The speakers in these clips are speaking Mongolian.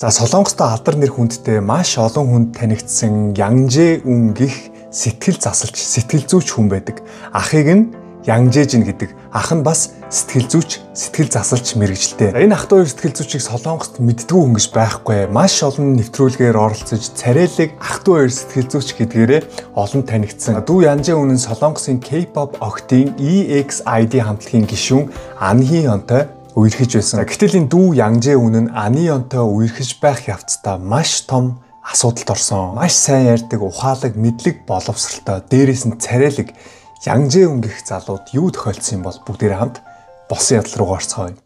За Солонгостой алдар нэр хүндтэй маш олон хүнд танигдсан Янжээ Үн гэх сэтгэл засалч, сэтгэл зүйч хүн байдаг. Ахыг нь Янжээжин гэдэг. Ах нь бас сэтгэл зүйч, сэтгэл засалч мэргэжилтэй. Энэ ах 2 сэтгэл зүйчийг Солонгост мэддгүй хүн гэж байхгүй. Маш олон нэвтрүүлгээр оролцож царайлаг ах 2 сэтгэл зүйч гэдгээрээ олон танигдсан. Дүү Янжээ Үн нь Солонгосын K-pop охидын EXID хамтлагийн гишүүн Анхи Онтой үерхэж байсан. Гэтэл энэ дүү Янжээ Үн нь Ани Онтой үерхэж байх явцдаа маш том асуудалд орсон. Маш сайн ярьдаг, ухаалаг, мэдлэг боловсралтай, дээрээс нь царайлаг Янжээ Үн гэх залууд юу тохиолдсон юм бол бүгдээрээ хамт босон ядал руу орцгоё.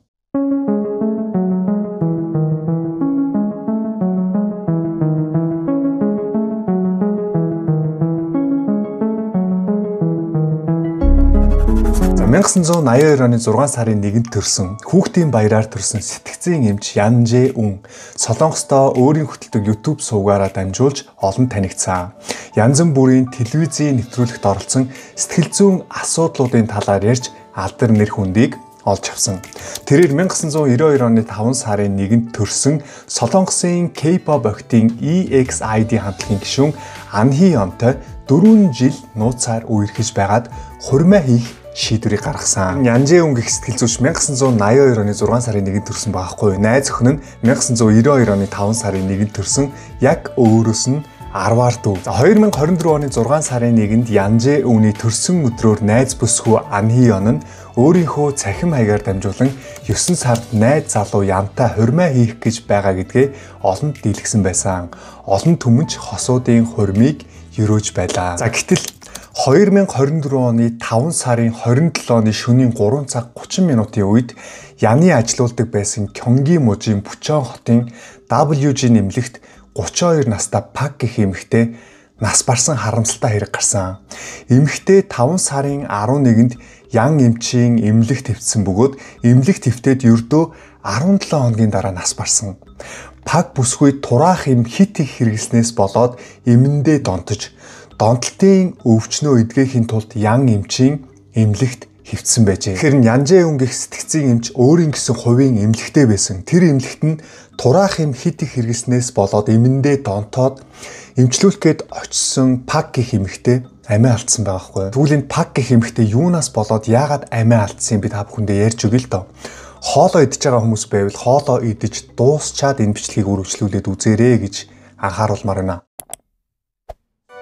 За 1982 оны 6 сарын 1-нд төрсөн, хүүхдийн баяраар төрсөн сэтгцийн эмч Янжээ Үн Солонгостой өөрийн хөтэлдэг YouTube сувгаараа дамжуулж олон танигдсан. Янз бүрийн телевизийн нэвтрүүлэгт оролцсон сэтгэл зүйн асуудлуудын талаар ярьж алдар нэр хүндийг олж авсан. Тэрээр 1992 оны 5 сарын 1-нд төрсөн Солонгосын K-pop охидын EXID хамтлагийн гишүүн Анхи Онтой 4 жил нууцаар үерхэж байгаад хурмаа хийх шийдвэрийг гаргасан. Янжээ Үн гэх сэтгэл зүйч 1982 оны 6 сарын 1-нд төрсөн байхгүй. Найз охин нь 1992 оны 5 сарын 1-нд төрсөн. Яг өөрөөс нь 10-аар дүү. 2024 оны 6 сарын 1-нд Янжээ Үний төрсөн өдрөөр найз бүсгүй Анхи Он нь өөрийнхөө цахим хаягаар дамжуулан 9 сард найз залуу Янтай хурмаа хийх гэж байгаа гэдгээ олонд дийлгсэн байсан. Олон түмэнч хосуудын хурмыг өрөөж байлаа. За гэтэл 2024 оны 5 сарын 27 оны шөнийн 3 цаг 30 минутын үед Яны ажилуулдаг байсан Кёнги мужийн Пучон хотын WG нэмлэгт 32 настай Пак гэх эмэгтэй нас барсан харамсалтай хэрэг гарсан. Эмэгтэй 5 сарын 11-нд Ян эмчийн эмнэлэг твцсэн бөгөөд эмнэлэг твтээд ердөө 17 хоногийн дараа нас барсан. Пак бүсгүй тураах эм хит их хэрэглэснээс болоод эмэндээ донтож донтолтын өвчнөө эдгэхийн тулд Ян эмчийн эмнэлэгт хэвтсэн байжээ. Тэгэхээр Янжээ Үн гэх сэтгцийн эмч өөрийн гэсэн хувийн эмнэлэгтэй байсан. Тэр эмнэлэгт нь тураах эм хит их хэрэглэснээс болоод эмэндээ донтоод эмчлүүлэх гээд очсон Пак гэх эмэгтэй амиа алдсан байгаа хгүй. Тэгвэл энэ Пак гэх эмэгтэй юунаас болоод яагаад амиа алдсан би та бүхэндээ ярьж өгье л доо. Хоолоо идж байгаа хүмүүс байвал хоолоо идэж дуусчаад энэ бичлэгийг үргэлжлүүлээд үзээрэй гэж анхааруулмаар байна.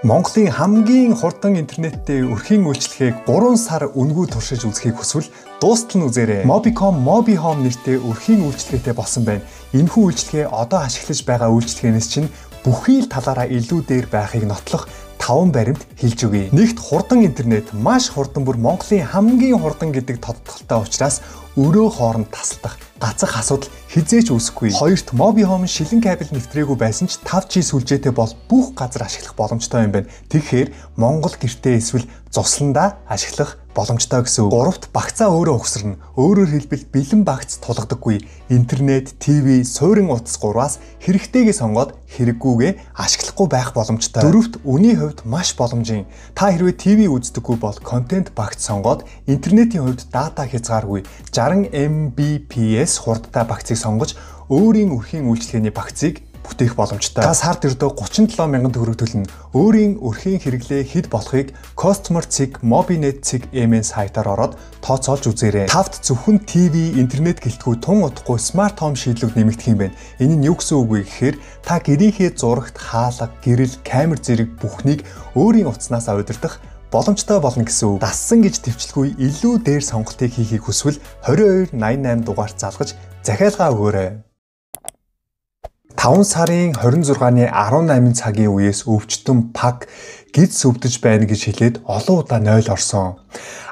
Монголын хамгийн хурдан интернеттэй өрхийн үйлчлэгийг 3 сар үнгүй туршиж үзэхийг хүсвэл дуустал нь үзээрэй. Mobicom Mobi Home нэртэй өрхийн үйлчлэгээтэй болсон байна. Энэхүү үйлчлэгээ одоо ашиглаж байгаа үйлчлэгээнээс чинь бүхий л талаараа илүү дээр байхыг нотлох 5 баримт хэлж өгье. Нэгт хурдан интернет, маш хурдан, бүр Монголын хамгийн хурдан гэдэг тодтолтой учраас өрөө хооронд тасалдах гацах асуудал хизээч үүсэхгүй. Хоёрт Mobi Home шилэн кабель нэвтрээгүй байсан ч 5G сүлжээтэй бол бүх газар ашиглах боломжтой юм байна. Тэгэхээр Монгол гэртээ эсвэл цусландаа ашиглах боломжтой гэсэн үг. Гуравт багцаа өөрөө ухсарна. Өөрөөр хэлбэл бэлэн багц тулгадаггүй. Интернет, ТV, суурин утас 3-аас хэрэгтэйгээ сонгоод хэрэггүйгээ ашиглахгүй байх боломжтой. Дөрөвт үнийн хувьд маш боломжийн. Та хэрвээ ТV үздэггүй бол контент багц сонгоод интернетийн хувьд дата хязгааргүй 60 Mbps хурдтай багцыг сонгож өөрийн өрхийн үйлчлэгээний багцыг бүтээх боломжтой. Та сард ердөө 37 мянган төгрөг төлнө. Өөрийн өрхийн хэрэглээ хэд болохыг Customer.cig Mobinet.cig-ийн сайтаар ороод тооцоолж үзээрэй. Тавт зөвхөн ТV, интернет гэлтгүй тун утгагүй смарт хоум шийдлүүд нэмэгдэх юм байна. Энэ нь юу гэсэн үг вэ гэхээр та гэрийнхээ зурагт хаалга, гэрэл, камер зэрэг бүхнийг өөрийн утаснаас удирдах боломжтой болно гэсэн үг. Дассан гэж төвчлгүй илүү дээр сонголтыг хийхийг хүсвэл 2288 дугаарт залгаж захиалгаа өгөөрэй. 5 сарын 26-ны 18 цагийн үеэс өвчтөн Пак гидс өвдөж байна гэж хэлээд олон удаа 0 орсон.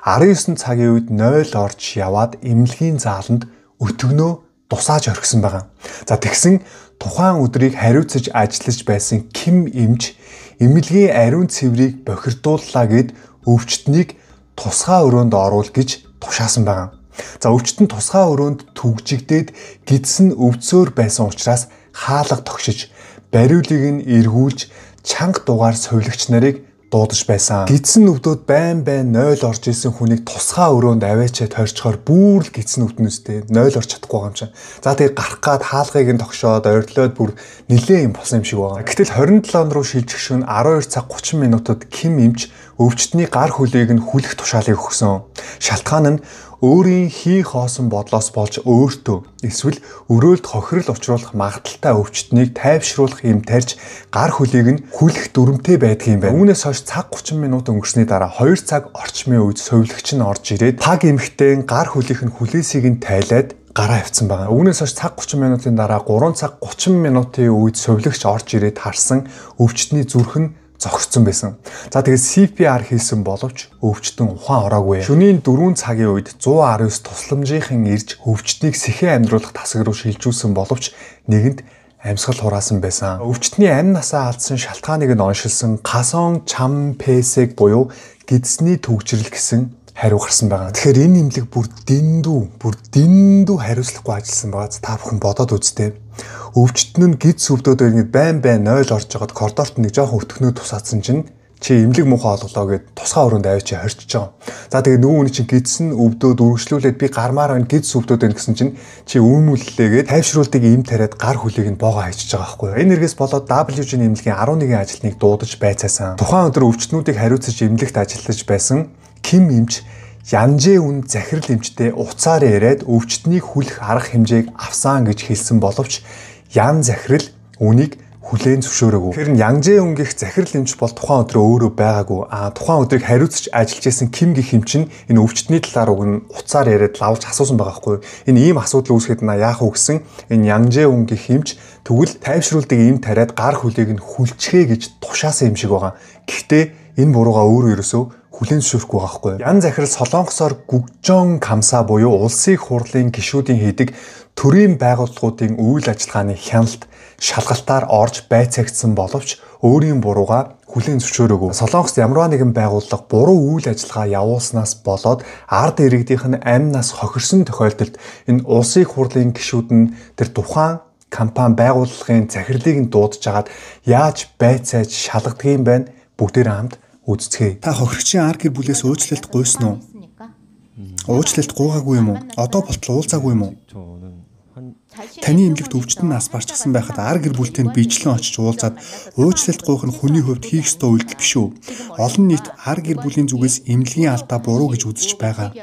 19 цагийн үед 0 орж яваад эмнэлгийн зааланд өтгөнөө дусааж орхисон байгаа. За тэгсэн тухайн өдрийг хариуцаж ажиллаж байсан Ким эмч эмнэлгийн ариун цэврийг бохирдууллаа гэд өвчтнийг тусгай өрөөнд оруул гэж тушаасан байгаа. За өвчтөн тусгай өрөөнд түгжигдээд гидс нь өвдсөөр байсан учраас хаалга тогшиж, бариулыг нь эргүүлж, чанга дугаар совилогч нарыг дуудаж байсан. Гидсэн өвдөд байн 0 орж исэн хүнийг тусгай өрөөнд аваачаад хорчхоор бүр л гидсэн өвднөстэй 0 орж чадахгүй юм чинь. За тэгээ гарах гад хаалгыг нь тогшоод ойрлоод бүр нилээн юм болсон юм шиг байна. Гэтэл 27 руу шилжих шөнө 12 цаг 30 минутад Ким эмч өвчтний гар хөлийг нь хүлэх тушаалыг өгсөн. Шалтгаан нь өөрийн хий хоосон бодлоос болж өөртөө эсвэл өрөөлд хохирол учруулах магадaltaй өвчтнийг тайвшруулах юм тарьж гар хөлийг нь хүлэх дүрмтэй байдгийн байна. Үүнээс хойш цаг 30 минут өнгөрсний дараа 2 цаг орчмын үед совилогч нь орж ирээд паг эмэгтэй гар хөлийнх нь хүлээсийг нь тайлаад гараа авцсан байгаа. Үүнээс хойш цаг 30 минутын дараа 3 цаг 30 минутын үед совилогч орж ирээд харсан өвчтний зүрх нь зогссон байсан. За тэгээд CPR хийсэн боловч өвчтөн ухаан ороогүй. Шөнийн 4 цагийн үед 119 тусламжийнхан ирж өвчтнийг сэхэн амьдруулах тасаг руу шилжүүлсэн боловч нэгэнд амьсгал хураасан байсан. Өвчтний амь насаа алдсан шалтгааныг нь оншилсан Касон Чампэсэг буюу гидсний төгжрөл гэсэн хариу гарсан байгаа. Тэгэхээр энэ имлэг бүр дэндүү хариуцлахгүй ажилласан байгаа. Та бүхэн бодоод үзтээ. Өвчтөн нь гидс өвдөд ингэж байн 0 орж байгаад коридорт нэг жоохон өтгнөө тусаацсан чинь чи имлэг муухай олголоо гэд тусгай өрөөнд авчи хорчиж байгаа. За тэгээ нөгөө хүний чинь гидсэн өвдөд үргэлжлүүлээд би гармаар байна гидс өвдөд байна гэсэн чинь чи үүмүүллээгээд тайвшруултыг ийм тариад гар хөлийг нь боогоо хайчиж байгаа байхгүй юу. Энэ нэргээс болоод WG-ийн имлэгийн 11 ажилтныг дуудаж байцаасан. Тухайн өдөр өвчтнүүдийг хариуцаж имлэгт ажиллаж байсан Ким эмч Янжээ үн захирал эмчтэй уцаар яриад өвчтнийг хүлэх арга хэмжээг авсан гэж хэлсэн боловч Ян захирал үнийг хүлээн зөвшөөрөөгүй. Тэгэхээр Янжээ үн гих захирал эмч бол тухайн өдрөө өөрөө байгаагүй. Тухайн өдрийг хариуцж ажиллаж байсан Ким гих эмч нь энэ өвчтний талаар уг нь уцаар яриад лавж асуусан байгаа байхгүй юу. Энэ ийм асуудал үүсгэхэд яах вэ гэсэн энэ Янжээ үн гих эмч тэгвэл тайвшруултыг ийм тариад гар хөлийг нь хүлчгээ гэж тушаасан юм шиг байгаа. Гэхдээ энэ бурууга өөрөө ерөөсөө хүлээн зөвшөөрөхгүй байгаа байхгүй юу. Ян захирал Солонгосоор Гүгжон Камса буюу улсын хурлын гишүүдийн хийдэг төрийн байгууллагуудын үйл ажиллагааны хяналт шалгалтаар орж байцаагдсан боловч өөрийн бурууга хүлээн зөвшөөрөөгүй. Солонгост ямарваа нэгэн байгууллага буруу үйл ажиллагаа явуулснаас болоод ард иргэдийнх нь амь нас хохирсон тохиолдолд энэ улсын хурлын гишүүд нь тэр тухайн компани байгууллагын захирлыг нь дуудаж агаад яаж байцааж шалгадгийг байна бүгдээрээ хамт үзцгээе. Та хохирогчийн ар гэр бүлээс уучлалт гуйсан уу? Уучлалт гуйгаагүй юм уу? Одоо болтол уулзаагүй юм уу? Таны эмнэлэгт өвчтөн нас барчсан байхад ар гэр бүлтэй нь бичлэн очиж уулзаад уучлалт гуйх нь хүний хувьд хийх ёстой үйлдэл биш үү? Олон нийт ар гэр бүлийн зүгээс эмнэлгийн алдаа буруу гэж үзэж байгаа.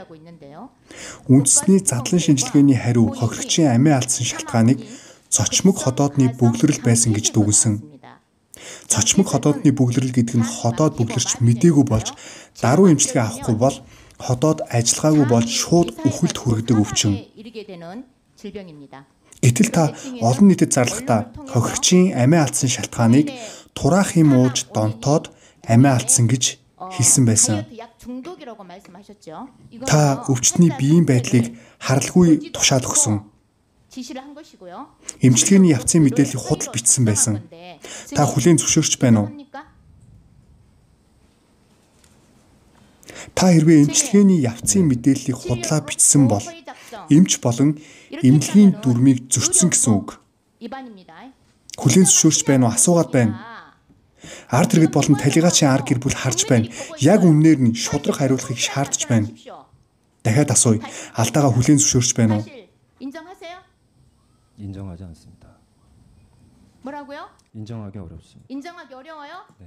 Үндэсний задлан шинжилгээний хариу хохирогчийн амиа алдсан шалтгааныг цочмог ходоодны бөглөрөл байсан гэж дүгнсэн. Цочмог ходоодны бөглөрөл гэдэг нь ходоод бөглөрч мдээгүй болж даруй эмчилгээ авахгүй бол ходоод ажиллагаагүй болж шууд үхэлд хүргэдэг өвчин. Гэтэл та олон нийтэд зарлахдаа хохирогчийн амиа алдсан шалтгааныг тураах юм ууж донтоод амиа алдсан гэж хэлсэн байсан. Та өвчтний биеийн байдлыг харалгүй тушаал өгсөн. Эмчилгээний явцын мэдээллийг худал бичсэн байсан. Та хүлээн зөвшөөрч байна уу? Та хэрвээ эмчилгээний явцын мэдээллийг худлаа бичсэн бол эмч болон эмнэлгийн дүрмийг зөрчсөн гэсэн үг. Хүлээн зөвшөөрч байна уу? Асуугаад байна. Ард иргэд болон талигаачийн ар гэр бүл харж байна. Яг үннээр нь шудраг хариулахыг шаардж байна. Дахиад асууя. Алдаагаа хүлээн зөвшөөрч байна уу? 인정하지 않습니다. 뭐라고요? 인정하기 어렵습니다. 인정하기 어려워요? 네.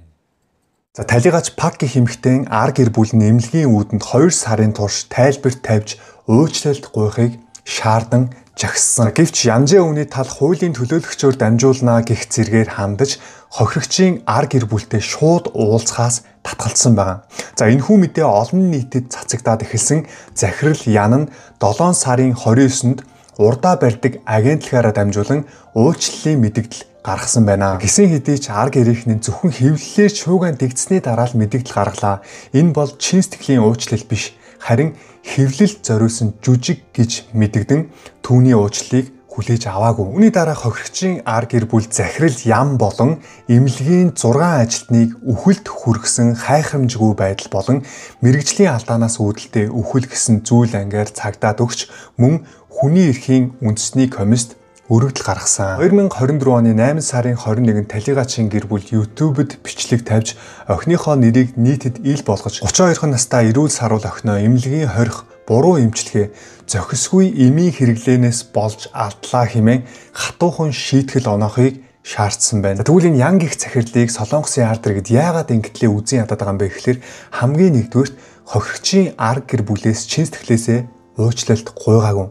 За талигач Пак гэх эмэгтэй ар гэр бүл нэмлэгийн үүдэнд 2 сарын турш тайлбарт тавьж уучлалт гуйхыг шаардан жагссан. Гэвч Янжээ үний тал хуулийн төлөөлөгчөөр дамжуулнаа гэх зэргээр хандаж хохирогчийн ар гэр бүлтэй шууд уулзахаас татгалзсан байна. За энэхүү мэдээ олон нийтэд цацагдаад эхэлсэн. Захирал Ян нь 7 сарын 29-нд урдаа барьдаг агентлагаараа дамжуулан уучлалын мэдэгдэл гаргасан байна. Гисэн хэдий ч ар гэрийнхэн зөвхөн хэвлэлээр шууган дэгдсэний дараа л мэдэгдэл гаргалаа. Энэ бол чин сэтгэлийн уучлал биш, харин хэвлэл зориулсан жүжиг гэж мэдэгдэн түүний уучлалыг хүлээж аваагүй. Үүний дараа хохирогчийн ар гэр бүл захирал Ян болон эмнэлгийн 6 ажилтныг үхэлд хүргэсэн хайхрамжгүй байдал болон мэрэгжлийн алдаанаас үүдэлтэй үхэл гэсэн зүйл ангиар цагдаад өгч мөн хүний эрхийн үндэсний комист өргөдөл гаргасан. 2024 оны 8 сарын 21-нд Талигачийн гэр бүл YouTube-д бичлэг тавьж охиныхоо нэрийг нийтэд ил болгож 32 настай эрүүл саруул охиноо эмнэлгийн хорих буруу эмчилгээ зохисгүй эмийн хэрэглээнээс болж алдлаа хэмээн хатуухан шийтгэл оноохыг шаардсан байна. Тэгвэл энэ ян гих захирлыг Солонгосын ард иргэд яагаад ингэтлээ үзэн ядаад байгаа юм бэ гэхээр хамгийн нэгдүгээрт хохирогчийн арга гэр бүлээс чин сэтгэлээсээ уучлалт гуйгаагүй.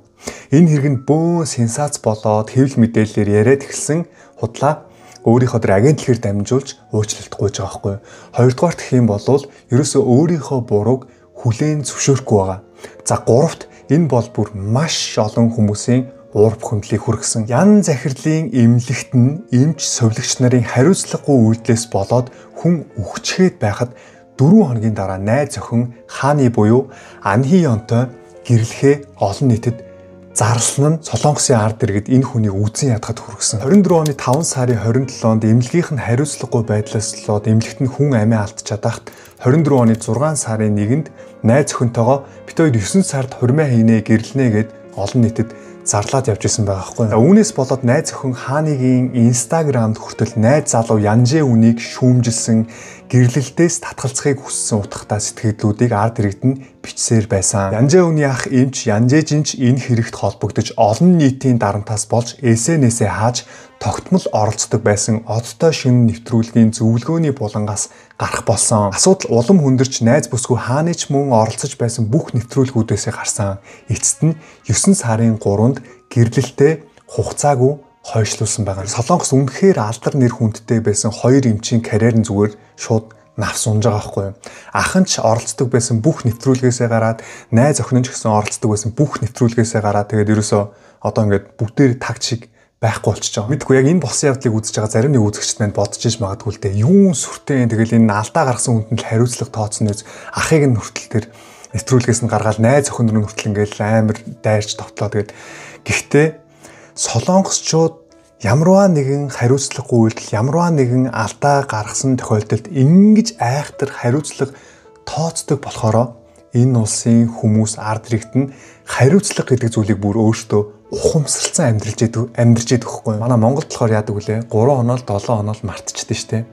Энэ хэрэг нь бөөн сенсац болоод хэвлэл мэдээллээр яриад эхэлсэн худлаа өөрийнхөө тэр агентлагээр дамжуулж уучлалт гуйж байгаа байхгүй. Хоёрдугаарт гэх юм бол ерөөсөө өөрийнхөө бурууг хүлээн зөвшөөрөхгүй байгаа. За гуравт энэ бол бүр маш олон хүмүүсийн уур бухимдлыг хүргэсэн. Ян захирлын эмнэлэгт нь эмч совилогч нарын хариуцлагагүй үйлдэлээс болоод хүн үхчихэд байхад 4 хоногийн дараа найз охин хааны буюу Анхи Ёнтой гэрлэхээ олон нийтэд зарлсан нь Солонгосын ард иргэд энэ хүнийг үзэн ядахад хүргэсэн. 24 оны 5 сарын 27-нд эмнэлгийнх нь хариуцлагагүй байдлаас болоод эмнэлэгт нь хүн амиа алдчихад байхад 24 оны 6 сарын 1-нд найз охинтойгоо бид хоёр 9 сард хурмаа хийнэ гэрлэнэ гэд олон нийтэд зарлаад явж исэн байгаа байхгүй. Үүнээс болоод найз охин Хааныгийн Instagram-д хүртэл найз залуу Янжээ үнийг шүүмжилсэн гэрлэлтээс татгалзахыг хүссэн утгатай сэтгэлдлүүдийг ард иргэд нь бичсээр байсан. Янжээ үний ах эмч Янжээ Жинч энэ хэрэгт холбогдож олон нийтийн дарамтаас болж SNS-ээ хааж тогтмол оролцдог байсан одтой шинэ нэвтрүүлгийн зөвлөгөөний булангаас гарах болсон. Асуудал улам хүндэрч найз бүсгүй Хааны ч мөн оролцож байсан бүх нэвтрүүлгүүдээсээ гарсан. Эцэст нь 9 сарын 3-нд гэрлэлтээ хугацаагүй хойшлуулсан байгаа. Солонгос үнэхээр алдар нэр хүндтэй байсан хоёр эмчийн карьерын зүгээр шууд навс унж байгаа байхгүй юу. Ах нь ч оролцдог байсан бүх нэвтрүүлгээсээ гараад, найз охин нь ч гэсэн оролцдог байсан бүх нэвтрүүлгээсээ гараад тэгээд ерөөсөө одоо ингээд бүгдээр таг шиг байхгүй болчихж байгаа. Мэдгүй яг энэ болсон явдлыг үзэж байгаа зарим нэг үзэгчд маань бодож иж магадгүй л дээ. Юун сүртэй тэгэл энэ алдаа гаргасан хүнд нь л хариуцлага тооцсон үз. Ахыг нь хүртэл тэр нэвтрүүлгээс нь гаргаад найз охин руу хүртэл ингээл амар дайрч тогтлоо тэгээд гэхдээ солонгосчууд ямарваа нэгэн хариуцлагагүй үйлдэл, ямарваа нэгэн алдаа гаргасан тохиолдолд ингэж айхтар хариуцлага тооцдог болохоор энэ улсын хүмүүс ард иргэд нь хариуцлага гэдэг зүйлийг бүр өөртөө ухамсарлцсан амьдарч идэх байхгүй. Манай Монголд болохоор яадаг вүлээ 3 хоноо 7 хоноо мартчихдаг штэ.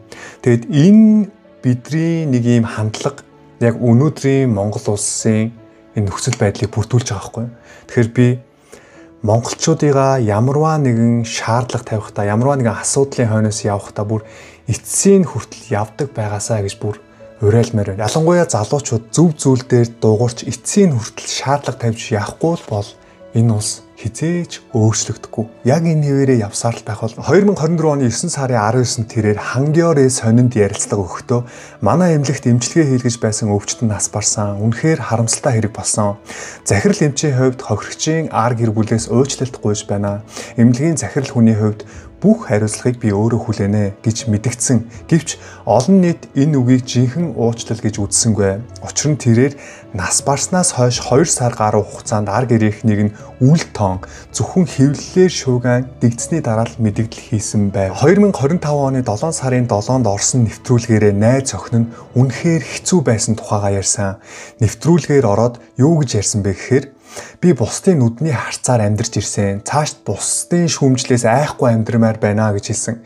Тэгэд энэ бидний нэг ийм хандлага яг өнөөдрийн Монгол улсын энэ нөхцөл байдлыг бүрдүүлж байгаа байхгүй. Тэгэхээр би монголчуудыгаа ямарваа нэгэн шаардлага тавихтаа, ямарваа нэгэн асуудлын хойноос явахдаа бүр эцсийн хүртэл явдаг байгаасаа гэж бүр уриалмаар байна. Ялангуяа залуучууд зөв зүйл дээр дуугарч эцсийн хүртэл шаардлага тавьж явахгүй бол энэ улс хизээж өөрчлөгдөхгүй. Яг энэ хэвээрээ явсаар л байх бол 2024 оны 9 сарын 19-нд тэрээр Хангиорэ сонинд ярилцлага өгөхдөө манай эмнэлэгт эмчилгээ хийлгэж байсан өвчтөн нас барсан. Үнэхээр харамсалтай хэрэг болсон. Захирал эмчийн хувьд хохирогчийн ар гэр бүлээс уучлалт гуйж байна. Эмнэлгийн захирал хүний хувьд бүх хариуцлагыг би өөрөө хүлээнэ гэж мэдгдсэн. Гэвч олон нийт энэ үгийг жинхэнэ уучлал гэж үзсэнгүй. Учир нь тэрээр нас барснаас хойш 2 сар гаруй хугацаанд ар гэрийнхнийг нь үл тоон зөвхөн хэвлэлээр шууган дэгдсэний дараа л мэдэгдэл хийсэн байв. 2025 оны 7 сарын 7-нд орсон нэвтрүүлгээрээ найз охин нь үнэхээр хэцүү байсан тухайгаа ярьсан. Нэвтрүүлгээр ороод юу гэж ярьсан бэ гэхээр би бусдын нүдний харцаар амьдарч ирсэн. Цаашд бусдын шүүмжлээс айхгүй амьдрмаар байна гэж хэлсэн.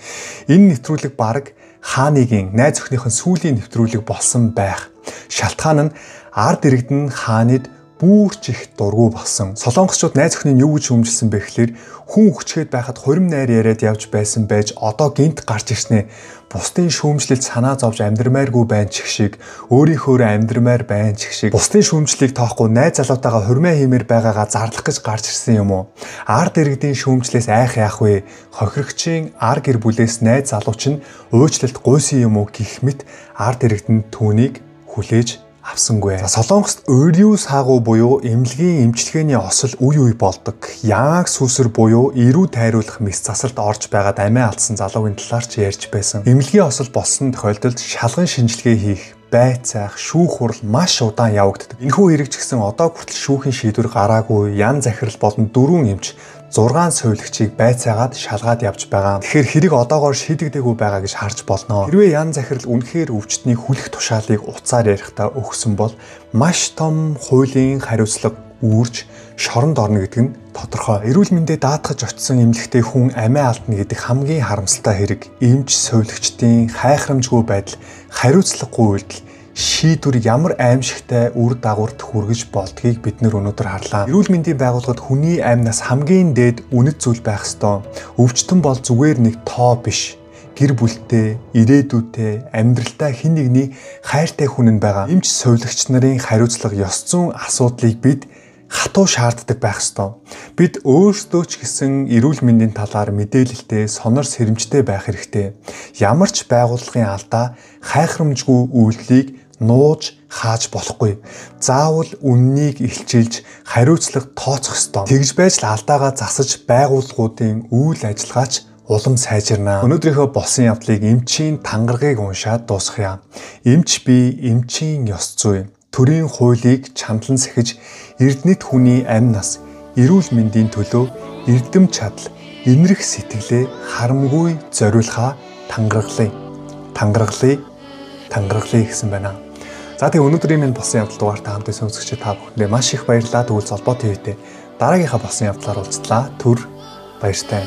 Энэ нэвтрүүлэг баг Хааныгийн найз охиныхон сүүлийн нэвтрүүлэг болсон байх. Шалтгаан нь ард иргэд нь Хаанид бүрч их дургу болсон. Солонгосчууд найз охиныг юу гэж шүүмжилсэн бэ гэхээр хүн өгчгээд байхад хурим найр яриад явж байсан байж одоо гинт гарч ирснэ. Бусдын шүүмжлэлд санаа зовж амьдрмааргүй байна ч шиг, өөрийнхөө амьдрмаар байна ч шиг, бусдын шүүмжлэлийг тоохгүй найз залуутайгаа хурмаа хиймээр байгаагаа зарлах гэж гарч ирсэн юм уу? Ард иргэдийн шүүмжлээс айх яах вэ? Хохирогчийн ар гэр бүлээс найз залууч нь уучлалт гуйсан юм уу гэх мэт ард иргэд нь түүнийг хүлээж авсангүй. Солонгост өрийн саагуу буюу эмнэлгийн эмчилгээний осол үе үе болдог. Яг сүсэр буюу эрүү тайруулах мэс засалд орж байгаад амиа алдсан залуугийн талаар ч ярьж байсан. Эмнэлгийн осол болсон тохиолдолд шалган шинжилгээ хийх, байцаах, шүүх хурал маш удаан явагддаг. Энэхүү хэрэг ч гэсэн одоо хүртэл шүүхийн шийдвэр гараагүй. Ян захирал болон 4 эмч 6 сувилагчийг байцаагаад шалгаад явж байгаа. Тэгэхээр хэрэг одоогоор шийдэгдээгүй байгаа гэж харж болно. Хэрвээ ян захирал үнэхээр өвчтний хүлэх тушаалыг уцаар ярихдаа өгсөн бол маш том хуулийн хариуцлага үүрж шоронд орно гэдэг нь тодорхой. Эрүүл мэндэд даатгаж очсон эмнэлэгтэй хүн амиа алдна гэдэг хамгийн харамсалтай хэрэг. Эмч совилогчдын хайхрамжгүй байдал, хариуцлагагүй үйлдэл, шийдвэр ямар аимшигтай үр дагаварт хүргэж болдгийг бид нөр өнөөдөр харлаа. Эрүүл мэндийн байгууллагад хүний амнаас хамгийн дээд үнэт зүйл байх ёстой. Өвчтөн бол зүгээр нэг тоо биш. Гэр бүлтэй, ирээдүйтэй, амьдралтай хэн нэгний хайртай хүн нь байгаа. Эмч совилогч нарын хариуцлага ёс зүйн асуудлыг бид хатуу шаарддаг байх ёстой. Бид өөрсдөө ч гэсэн эрүүл мэндийн талаар мэдээлэлтэй, сонор сэрэмжтэй байх хэрэгтэй. Ямар ч байгууллагын алдаа хайхрамжгүй үйлдэлийг нууж хааж болохгүй. Заавал үннийг илчилж хариуцлага тооцох ёстой. Тэгж байж л алдаагаа засаж байгууллагуудын үйл ажиллагаач улам сайжирнаа. Өнөөдрийнхөө болсон явдлыг эмчийн тангаргийг уншаад дуусгая. Эмч бие эмчийн ёс зүй, төрийн хуулийг чамдлан сэхэж эрдэнэт хүний амь нас, эрүүл мэндийн төлөө эрдэм чадал, инэрх сэтгэлээ харамгүй зориулахаа тангаргалыг гэсэн байна. За тэгээ өнөөдрийн минь болсон явдал дугаартаа хамт сонсогч та бүхэндээ маш их баярлалаа. Тэгвэл Золбоо ТV-тэй дараагийнхаа болсон явдлаар уулзлаа. Түр баяртай.